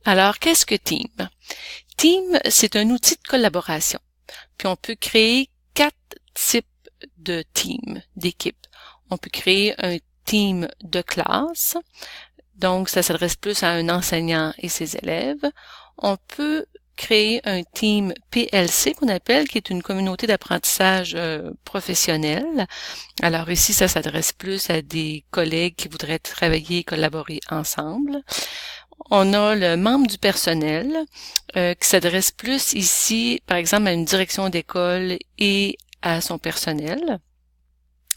Alors, qu'est-ce que Team? Team, c'est un outil de collaboration. Puis on peut créer 4 types de teams, d'équipes. On peut créer un team de classe, donc ça s'adresse plus à un enseignant et ses élèves. On peut créer un team PLC qu'on appelle, qui est une communauté d'apprentissage professionnelle. Alors ici, ça s'adresse plus à des collègues qui voudraient travailler et collaborer ensemble. On a le membre du personnel qui s'adresse plus ici, par exemple, à une direction d'école et à son personnel.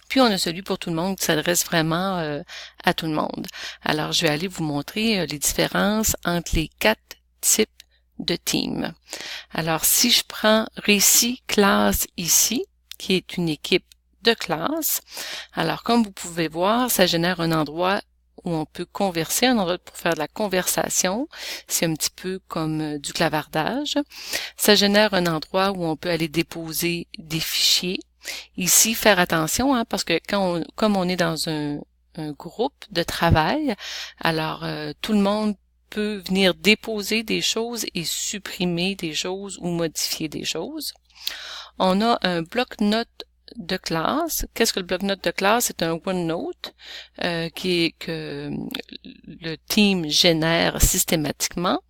Puis on a celui pour tout le monde qui s'adresse vraiment à tout le monde. Alors, je vais aller vous montrer les différences entre les 4 types de teams. Alors, si je prends récit classe ici, qui est une équipe de classe, alors comme vous pouvez voir, ça génère un endroit où on peut converser, un endroit pour faire de la conversation. C'est un petit peu comme du clavardage. Ça génère un endroit où on peut aller déposer des fichiers. Ici, faire attention, parce que comme on est dans un groupe de travail, alors tout le monde peut venir déposer des choses et supprimer des choses ou modifier des choses. On a un bloc-notes de classe. Qu'est-ce que le bloc-notes de classe? C'est un OneNote que le team génère systématiquement.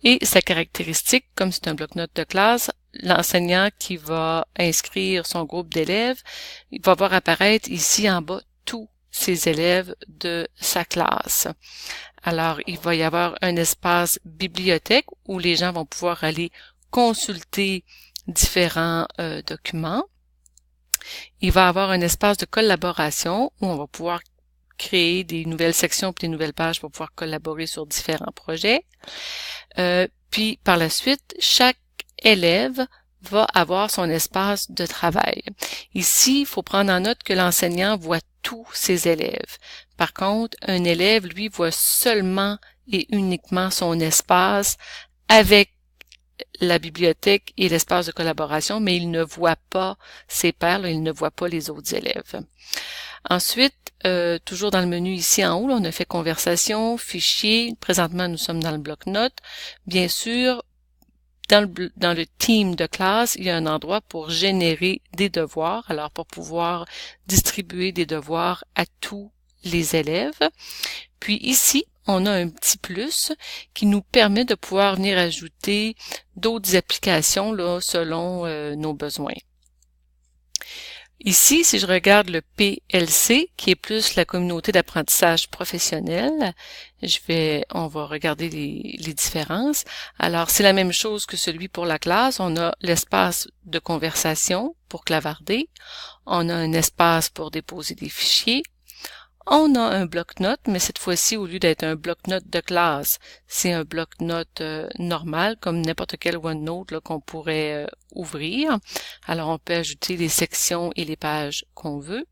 Et sa caractéristique, comme c'est un bloc-notes de classe, l'enseignant qui va inscrire son groupe d'élèves, il va voir apparaître ici en bas tous ses élèves de sa classe. Alors, il va y avoir un espace bibliothèque où les gens vont pouvoir aller consulter différents documents. Il va y avoir un espace de collaboration où on va pouvoir créer des nouvelles sections et des nouvelles pages pour pouvoir collaborer sur différents projets. Puis par la suite, chaque élève va avoir son espace de travail. Ici, il faut prendre en note que l'enseignant voit tous ses élèves. Par contre, un élève, lui, voit seulement et uniquement son espace avec la bibliothèque et l'espace de collaboration, mais il ne voit pas ses pairs, il ne voit pas les autres élèves. Ensuite, toujours dans le menu ici en haut, là, on a fait conversation, fichier. Présentement, nous sommes dans le bloc-notes. Bien sûr, dans le team de classe, il y a un endroit pour générer des devoirs, alors pour pouvoir distribuer des devoirs à tous les élèves. Puis ici, on a un petit plus qui nous permet de pouvoir venir ajouter d'autres applications là, selon nos besoins. Ici, si je regarde le PLC, qui est plus la communauté d'apprentissage professionnel, on va regarder les différences. Alors, c'est la même chose que celui pour la classe. On a l'espace de conversation pour clavarder. On a un espace pour déposer des fichiers. On a un bloc-notes, mais cette fois-ci, au lieu d'être un bloc-notes de classe, c'est un bloc-notes normal, comme n'importe quel OneNote qu'on pourrait ouvrir. Alors, on peut ajouter les sections et les pages qu'on veut.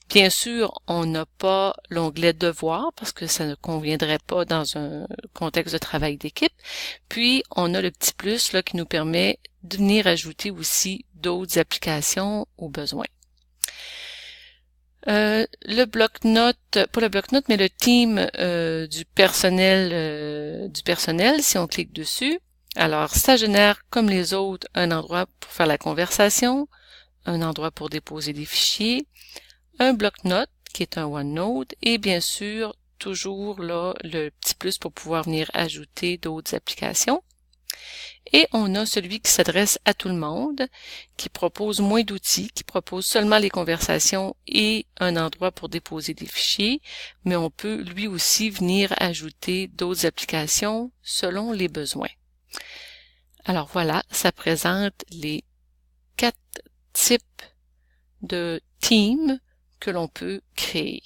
Bien sûr, on n'a pas l'onglet Devoirs, parce que ça ne conviendrait pas dans un contexte de travail d'équipe. Puis, on a le petit plus là qui nous permet de venir ajouter aussi d'autres applications au besoin. Le bloc-notes, pas le bloc-notes, mais le team du personnel, si on clique dessus, alors ça génère comme les autres un endroit pour faire la conversation, un endroit pour déposer des fichiers, un bloc-notes qui est un OneNote et bien sûr toujours là le petit plus pour pouvoir venir ajouter d'autres applications. Et on a celui qui s'adresse à tout le monde, qui propose moins d'outils, qui propose seulement les conversations et un endroit pour déposer des fichiers, mais on peut lui aussi venir ajouter d'autres applications selon les besoins. Alors voilà, ça présente les 4 types de teams que l'on peut créer.